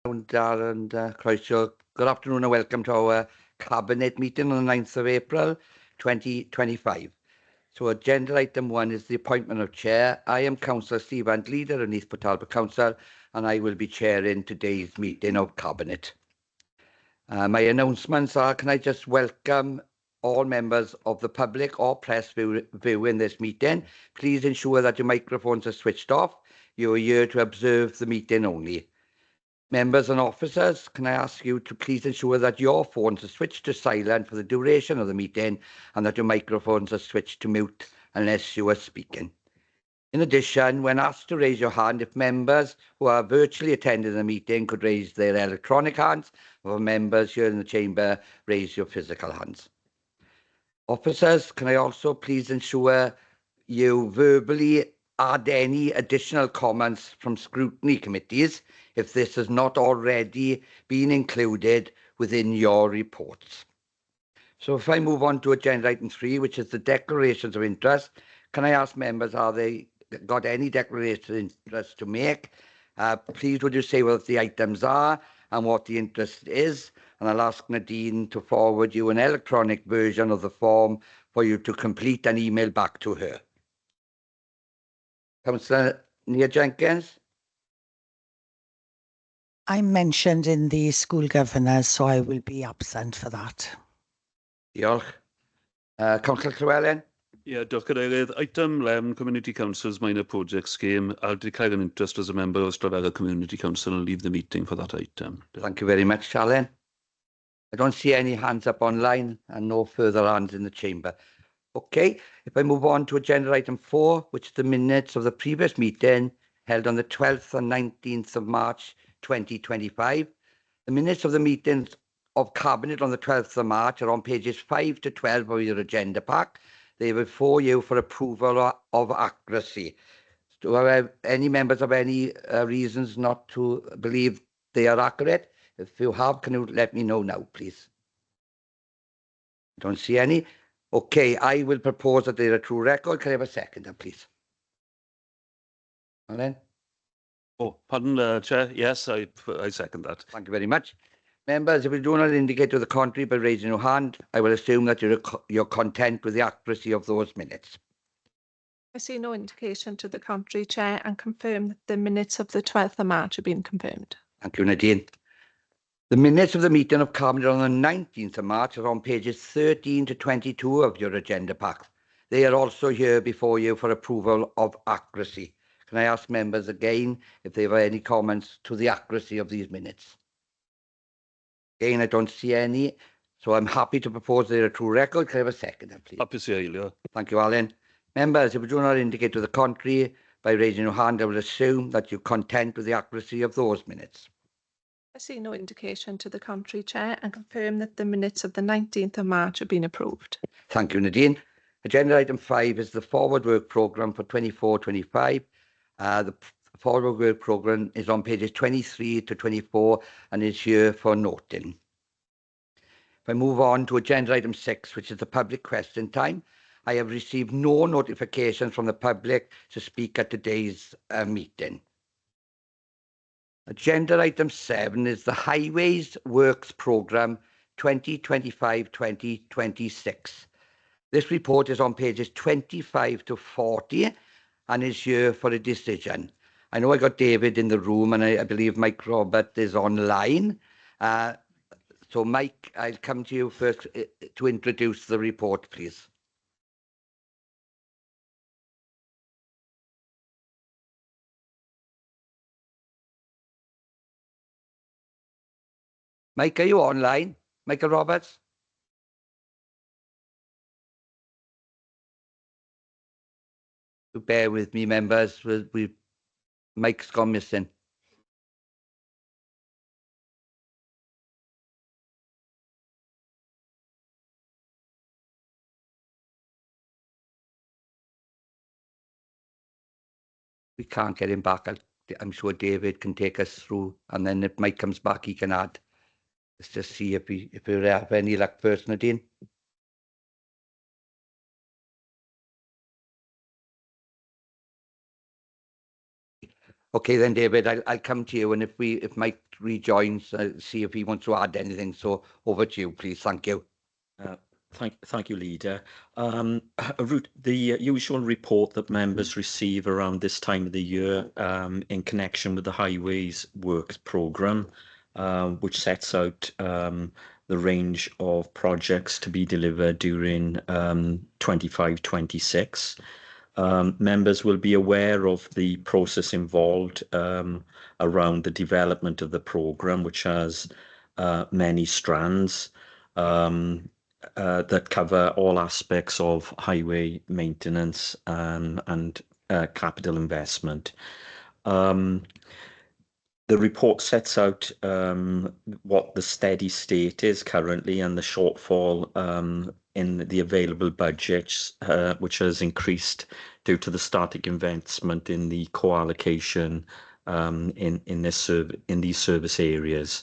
And Croeso. Good afternoon and welcome to our Cabinet meeting on the 9th of April 2025. So agenda item 1 is the appointment of chair. I am Councillor Stephen, leader of Neath Talbot Council, and I will be chairing today's meeting of Cabinet. My announcements are, can I just welcome all members of the public or press viewing this meeting. Please ensure that your microphones are switched off. You are here to observe the meeting only. Members and officers, can I ask you to please ensure that your phones are switched to silent for the duration of the meeting and that your microphones are switched to mute unless you are speaking. In addition, when asked to raise your hand, if members who are virtually attending the meeting could raise their electronic hands, or members here in the chamber, raise your physical hands. Officers, can I also please ensure you verbally add any additional comments from scrutiny committees if this has not already been included within your reports. So if I move on to agenda item 3, which is the declarations of interest, can I ask members, are they got any declarations of interest to make? Please would you say what the items are and what the interest is, and I'll ask Nadine to forward you an electronic version of the form for you to complete and email back to her. Councillor Neath Jenkins. I'm mentioned in the school governors, so I will be absent for that. Diolch. Councillor Llywelyn. Yeah, diolch Cadeirydd. Item 11, Community Council's Minor Project Scheme. I'll declare an interest as a member of Stravella Community Council and leave the meeting for that item. Thank you very much, Charlene. I don't see any hands up online and no further hands in the chamber. Okay, if I move on to agenda item 4, which is the minutes of the previous meeting held on the 12th and 19th of March 2025. The minutes of the meetings of Cabinet on the 12th of March are on pages 5 to 12 of your agenda pack. They are before you for approval of accuracy. Do any members have any reasons not to believe they are accurate? If you have, can you let me know now, please? I don't see any. Okay, I will propose that they are a true record. Can I have a seconder, please? Alan? Oh, pardon, Chair. Yes, I second that. Thank you very much. Members, if you do not indicate to the contrary by raising your hand, I will assume that you're content with the accuracy of those minutes. I see no indication to the contrary, Chair, and confirm that the minutes of the 12th of March have been confirmed. Thank you, Nadine. The minutes of the meeting of Cabinet on the 19th of March are on pages 13 to 22 of your agenda pack. They are also here before you for approval of accuracy. Can I ask members again if they have any comments to the accuracy of these minutes? Again, I don't see any, so I'm happy to propose they're a true record. Can I have a seconder, please? Happy to hear you. Thank you, Alan. Members, if you do not indicate to the contrary by raising your hand, I will assume that you're content with the accuracy of those minutes. I see no indication to the contrary, Chair, and confirm that the minutes of the 19th of March have been approved. Thank you, Nadine. Agenda item 5 is the Forward Work Programme for 24-25. The Forward Work Programme is on pages 23 to 24 and is here for noting. If I move on to agenda item 6, which is the public question time, I have received no notifications from the public to speak at today's meeting. Agenda item 7 is the Highways Works Programme 2025-2026. This report is on pages 25 to 40 and is here for a decision. I know I got David in the room and I believe Mike Robert is online. So Mike, I'll come to you first to introduce the report, please. Mike, are you online? Michael Roberts? Bear with me, members. Mike's gone missing. We can't get him back. I'm sure David can take us through, and then if Mike comes back, he can add. Let's just see if we have any luck first, Nadine. Okay, then, David, I'll come to you, and if Mike rejoins, see if he wants to add anything. So over to you, please. Thank you. Thank you, Leader. The usual report that members receive around this time of the year in connection with the Highways Works programme, which sets out the range of projects to be delivered during 25-26. Members will be aware of the process involved around the development of the programme, which has many strands that cover all aspects of highway maintenance and capital investment. The report sets out what the steady state is currently and the shortfall in the available budgets, which has increased due to the static investment in the co-allocation in these service areas.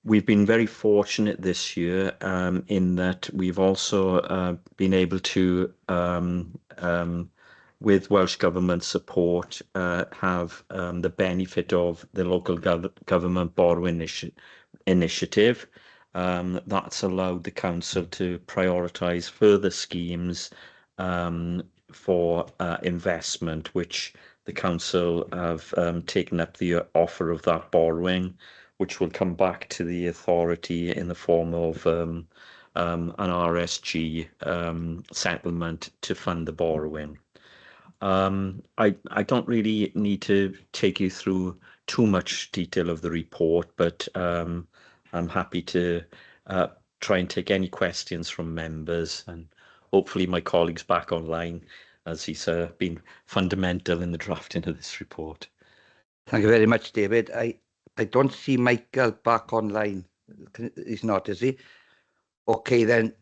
We've been very fortunate this year in that we've also been able to, with Welsh Government support, have the benefit of the local government borrowing initiative. That's allowed the council to prioritise further schemes for investment, which the council have taken up the offer of that borrowing, which will come back to the authority in the form of an RSG settlement to fund the borrowing. I don't really need to take you through too much detail of the report, but I'm happy to try and take any questions from members, and hopefully my colleague's back online, as he's been fundamental in the drafting of this report. Thank you very much, David. I don't see Michael back online. He's not, is he? Okay, then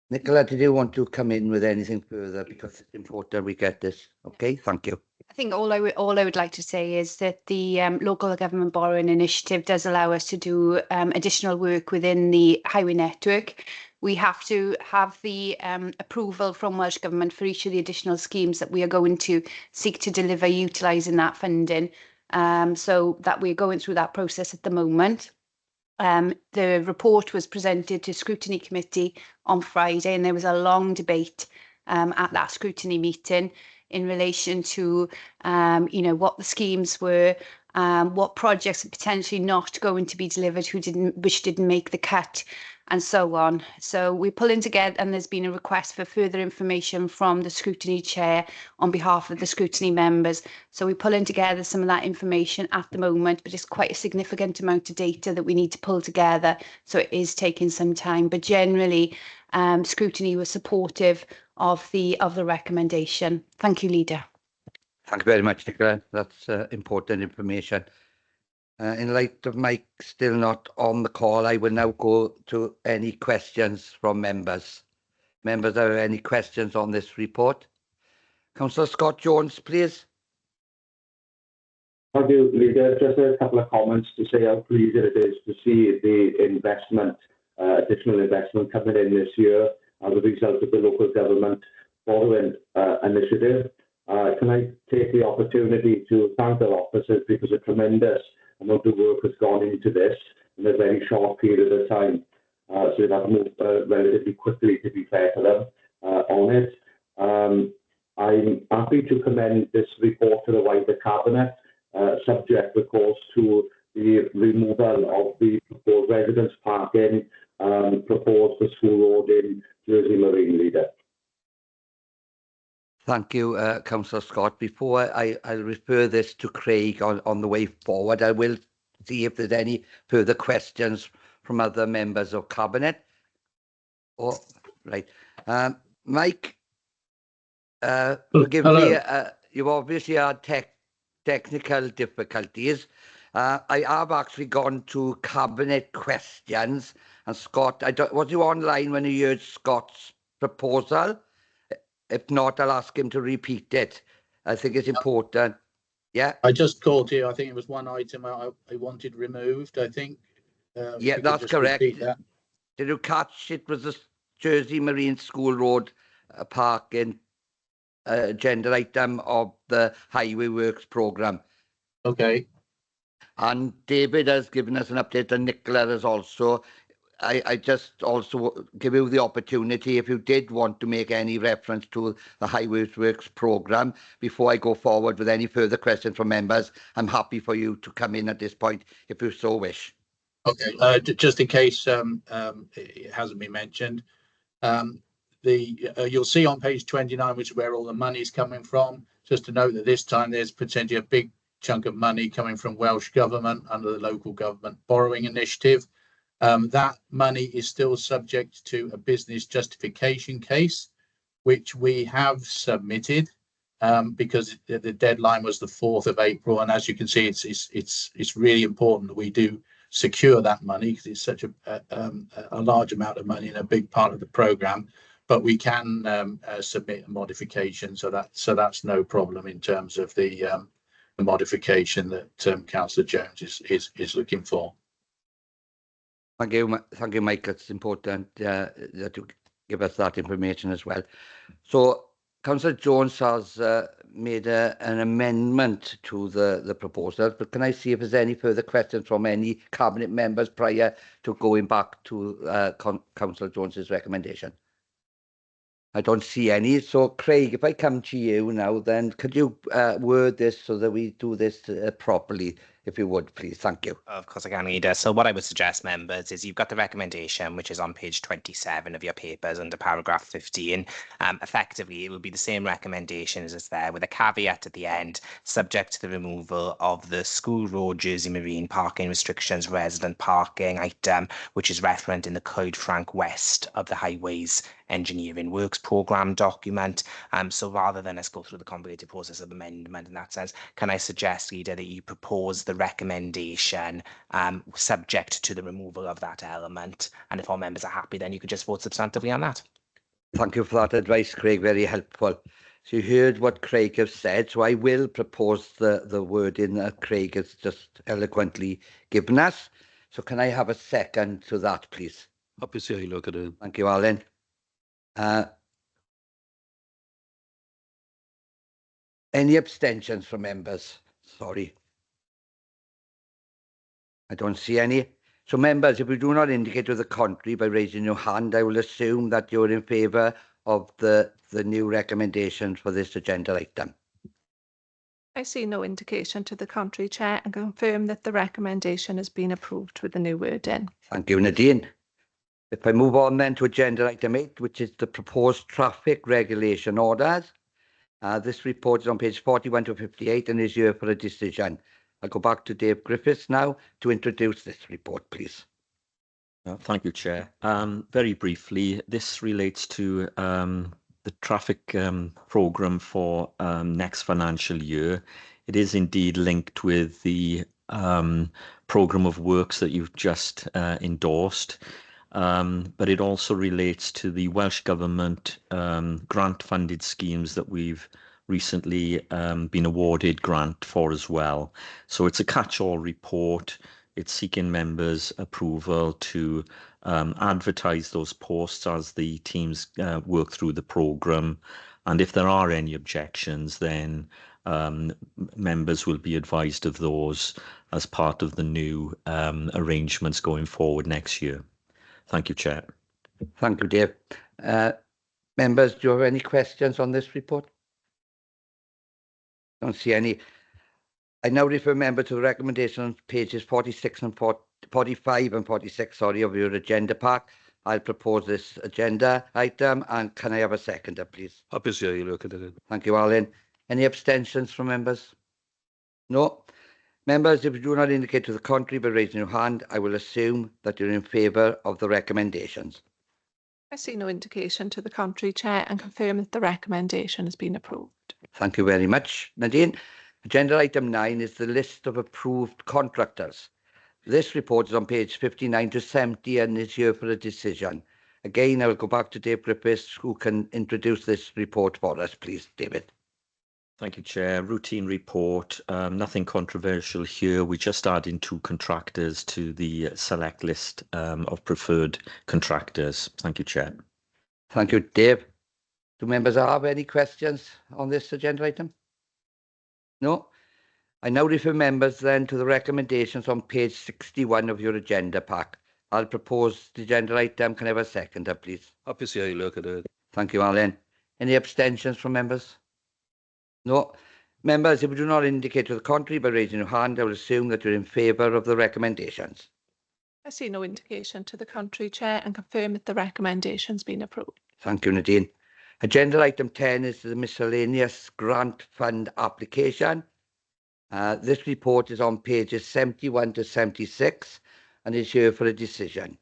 Nicola, did you want to come in with anything further, because it's important we get this? Okay, thank you. I think all I would like to say is that the local government borrowing initiative does allow us to do additional work within the highway network. We have to have the approval from Welsh Government for each of the additional schemes that we are going to seek to deliver utilising that funding. So that we're going through that process at the moment. The report was presented to Scrutiny Committee on Friday, and there was a long debate at that scrutiny meeting in relation to, what the schemes were, what projects are potentially not going to be delivered, which didn't make the cut, and so on. So we're pulling together, and there's been a request for further information from the scrutiny chair on behalf of the scrutiny members. So we're pulling together some of that information at the moment, but it's quite a significant amount of data that we need to pull together. So it is taking some time, but generally scrutiny was supportive of the recommendation. Thank you, Leader. Thank you very much, Nicola. That's important information. In light of Mike still not on the call, I will now go to any questions from members. Members, are there any questions on this report? Councillor Scott Jones, please. Thank you, Leader. Just a couple of comments to say how pleased it is to see the investment, additional investment coming in this year as a result of the local government borrowing initiative. Can I take the opportunity to thank our officers, because a tremendous amount of work has gone into this in a very short period of time. So they've had to move relatively quickly, to be fair to them, on it. I'm happy to commend this report to the wider Cabinet, subject, of course, to the removal of the proposed residence parking proposed for School Road in Jersey Marine, Leader. Thank you, Councillor Scott. Before I'll refer this to Craig on the way forward, I will see if there's any further questions from other members of Cabinet. Oh, right. Mike, forgive me, you obviously had technical difficulties. I have actually gone to Cabinet questions, and Scott, was you online when you heard Scott's proposal? If not, I'll ask him to repeat it. I think it's important. Yeah. I just called you. I think it was one item I wanted removed, I think. Yeah, that's correct. That. Did you catch it was the Jersey Marine School Road parking agenda item of the Highway Works programme. Okay. And David has given us an update, and Nicola has also. I just also give you the opportunity, if you did want to make any reference to the Highways Works programme before I go forward with any further questions from members. I'm happy for you to come in at this point if you so wish. Okay. Just in case it hasn't been mentioned, you'll see on page 29, which is where all the money is coming from. Just to note that this time there's potentially a big chunk of money coming from Welsh Government under the Local Government Borrowing Initiative. That money is still subject to a business justification case, which we have submitted because the deadline was the 4th of April. And as you can see, it's really important that we do secure that money because it's such a large amount of money and a big part of the programme. But we can submit a modification, so that's no problem in terms of the modification that Councillor Jones is looking for. Thank you, Mike. It's important that you give us that information as well. So, Councillor Jones has made an amendment to the proposal, but can I see if there's any further questions from any Cabinet members prior to going back to Councillor Jones's recommendation? I don't see any. So, Craig, if I come to you now, then could you word this so that we do this properly, if you would, please? Thank you. Of course I can, Leader. So what I would suggest, members, is you've got the recommendation, which is on page 27 of your papers under paragraph 15. Effectively, it will be the same recommendation as it's there, with a caveat at the end, subject to the removal of the School Road Jersey Marine parking restrictions resident parking item, which is referenced in the Clwyd Frank West of the Highways Engineering Works Programme document. So rather than us go through the complicated process of amendment in that sense, can I suggest, Leader, that you propose the recommendation subject to the removal of that element, and if all members are happy, then you could just vote substantively on that. Thank you for that advice, Craig. Very helpful. So you heard what Craig has said, so I will propose the wording that Craig has just eloquently given us. So can I have a second to that, please? Happy to see how you look at it. Thank you, Alan. Any abstentions from members? Sorry. I don't see any. So members, if you do not indicate to the contrary by raising your hand, I will assume that you're in favour of the new recommendations for this agenda item. I see no indication to the contrary, Chair, and confirm that the recommendation has been approved with the new wording. Thank you, Nadine. If I move on then to agenda item 8, which is the proposed traffic regulation orders. This report is on page 41 to 58 and is here for a decision. I'll go back to Dave Griffiths now to introduce this report, please. Thank you, Chair. Very briefly, this relates to the traffic programme for next financial year. It is indeed linked with the programme of works that you've just endorsed, but it also relates to the Welsh Government grant-funded schemes that we've recently been awarded grant for as well. So it's a catch-all report. It's seeking members' approval to advertise those posts as the teams work through the programme. And if there are any objections, then members will be advised of those as part of the new arrangements going forward next year. Thank you, Chair. Thank you, Dave. Members, do you have any questions on this report? Don't see any. I now refer member to the recommendation on pages 46 and 45 and 46, sorry, of your agenda pack. I'll propose this agenda item, and can I have a seconder, please? Happy to see how you look at it. Thank you, Alan. Any abstentions from members? No. Members, if you do not indicate to the contrary by raising your hand, I will assume that you're in favour of the recommendations. I see no indication to the contrary, Chair, and confirm that the recommendation has been approved. Thank you very much, Nadine. Agenda item 9 is the list of approved contractors. This report is on page 59 to 70 and is here for a decision. Again, I will go back to Dave Griffiths, who can introduce this report for us, please, David. Thank you, Chair. Routine report, nothing controversial here. We just adding 2 contractors to the select list of preferred contractors. Thank you, Chair. Thank you, Dave. Do members have any questions on this agenda item? No? I now refer members then to the recommendations on page 61 of your agenda pack. I'll propose the agenda item. Can I have a seconder, please? Happy to see how you look at it. Thank you, Alan. Any abstentions from members? No. Members, if you do not indicate to the contrary by raising your hand, I will assume that you're in favour of the recommendations. I see no indication to the contrary, Chair, and confirm that the recommendation's been approved. Thank you, Nadine. Agenda item 10 is the miscellaneous grant fund application. This report is on pages 71 to 76 and is here for a decision.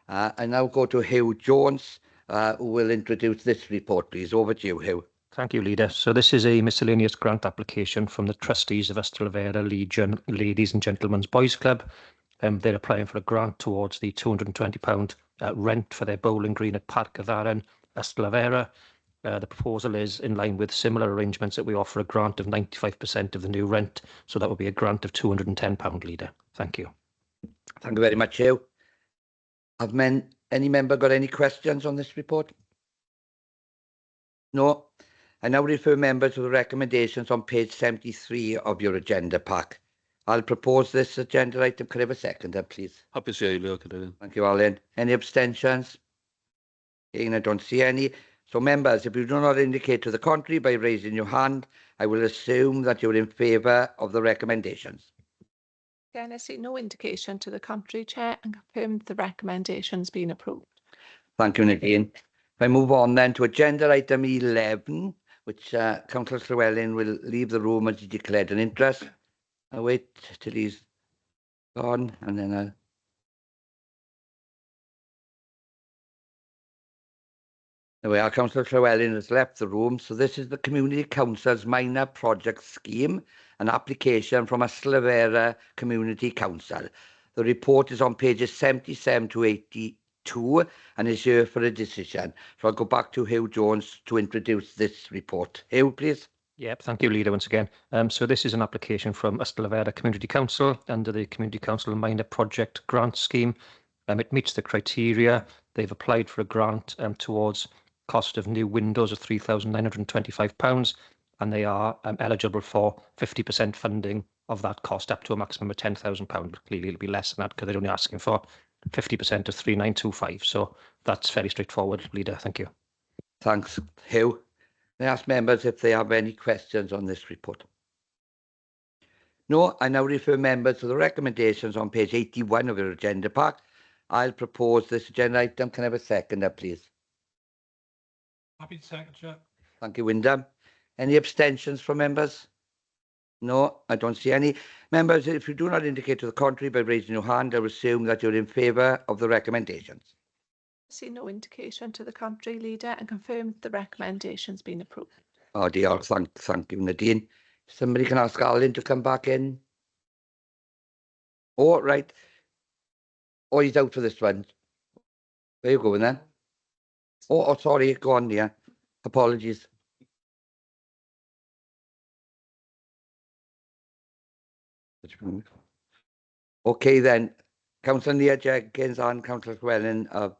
I now go to Hugh Jones, who will introduce this report, please. Over to you, Hugh. Thank you, Leader. So this is a miscellaneous grant application from the trustees of Ystrelfera Legion Ladies and Gentlemen's Boys Club. They're applying for a grant towards the £220 rent for their bowling green at Parc Ystavan, Ystrelfera. The proposal is in line with similar arrangements that we offer a grant of 95% of the new rent. So that would be a grant of £210, Leader. Thank you. Thank you very much, Hugh. Have any member got any questions on this report? No. I now refer members to the recommendations on page 73 of your agenda pack. I'll propose this agenda item. Can I have a seconder, please? Happy to see how you look at it. Thank you, Alan. Any abstentions? Again, I don't see any. So, members, if you do not indicate to the contrary by raising your hand, I will assume that you're in favour of the recommendations. Again, I see no indication to the contrary, Chair, and confirm that the recommendation's been approved. Thank you, Nadine. If I move on then to agenda item 11, which Councillor Llewellyn will leave the room as he declared an interest. I'll wait till he's gone and then I'll... There we are, Councillor Llewellyn has left the room. So this is the Community Council's minor project scheme, an application from Ystrelfera Community Council. The report is on pages 77 to 82 and is here for a decision. So I'll go back to Hugh Jones to introduce this report. Hugh, please. Yep, thank you, Leader, once again. So this is an application from Ystrelfera Community Council under the Community Council Minor Project Grant Scheme. It meets the criteria. They've applied for a grant towards cost of new windows of £3,925, and they are eligible for 50% funding of that cost up to a maximum of £10,000. Clearly, it'll be less than that because they're only asking for 50% of 3,925. So that's fairly straightforward, Leader. Thank you. Thanks, Hugh. I ask members if they have any questions on this report. No, I now refer members to the recommendations on page 81 of your agenda pack. I'll propose this agenda item. Can I have a seconder, please? Happy to second, Chair. Thank you, Wyndham. Any abstentions from members? No, I don't see any. Members, if you do not indicate to the contrary by raising your hand, I will assume that you're in favour of the recommendations. I see no indication to the contrary, Leader, and confirm that the recommendation's been approved. Oh dear, thank you, Nadine. Somebody can ask Alan to come back in. Oh, right. Oh, he's out for this one. Where you going then? Oh, sorry, go on, yeah. Apologies. Okay then, Councillor Neath Jenkins and Councillor Llewellyn have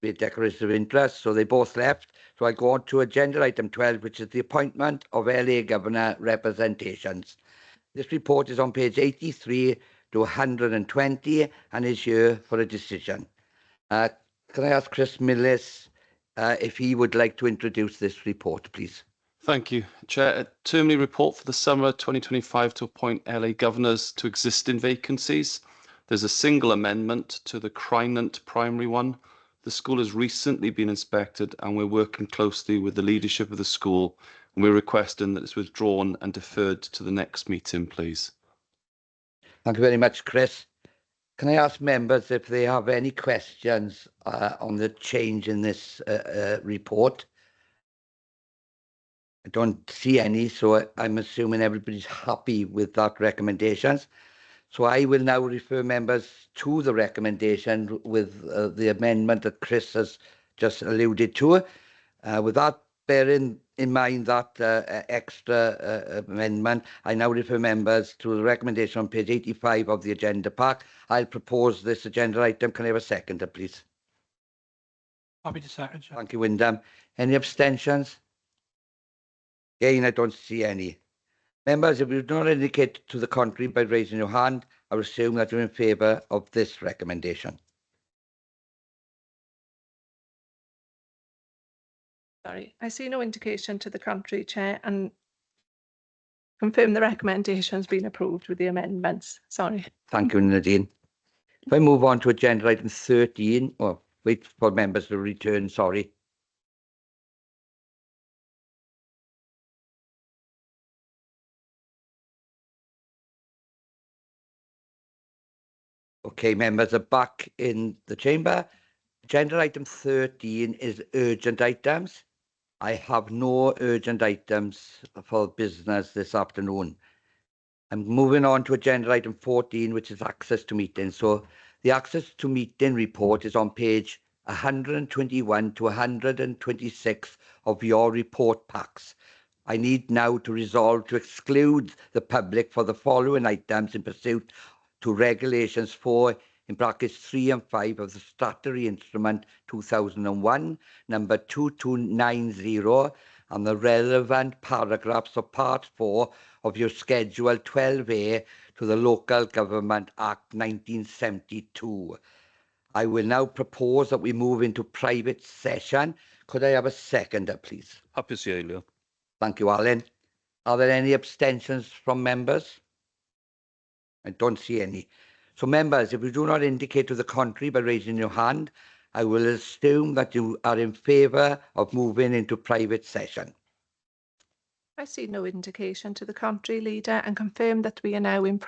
made declarations of interest, so they both left. So I go on to agenda item 12, which is the appointment of LA Governor representations. This report is on page 83 to 120 and is here for a decision. Can I ask Chris Millis if he would like to introduce this report, please? Thank you, Chair. A termly report for the summer 2025 to appoint LA governors to existing vacancies. There's a single amendment to the Crynant primary one. The school has recently been inspected and we're working closely with the leadership of the school, and we're requesting that it's withdrawn and deferred to the next meeting, please. Thank you very much, Chris. Can I ask members if they have any questions on the change in this report? I don't see any, so I'm assuming everybody's happy with that recommendations. So I will now refer members to the recommendation with the amendment that Chris has just alluded to. With that, bearing in mind that extra amendment, I now refer members to the recommendation on page 85 of the agenda pack. I'll propose this agenda item. Can I have a seconder, please? Happy to second, Chair. Thank you, Wyndham. Any abstentions? Again, I don't see any. Members, if you do not indicate to the contrary by raising your hand, I will assume that you're in favour of this recommendation. Sorry, I see no indication to the contrary, Chair, and confirm the recommendation's been approved with the amendments. Sorry. Thank you, Nadine. If I move on to agenda item 13, or wait for members to return, sorry. Okay, members are back in the chamber. Agenda item 13 is urgent items. I have no urgent items for business this afternoon. I'm moving on to agenda item 14, which is access to meeting. So the access to meeting report is on page 121 to 126 of your report packs. I need now to resolve to exclude the public for the following items in pursuit to regulations 4 in brackets 3 and 5 of the Statutory Instrument 2001, number 2290, and the relevant paragraphs of Part 4 of your Schedule 12A to the Local Government Act 1972. I will now propose that we move into private session. Could I have a seconder, please? Hapus i eilio. Thank you, Alan. Are there any abstentions from members? I don't see any. So, members, if you do not indicate to the contrary by raising your hand, I will assume that you are in favour of moving into private session. I see no indication to the contrary, Leader, and confirm that we are now in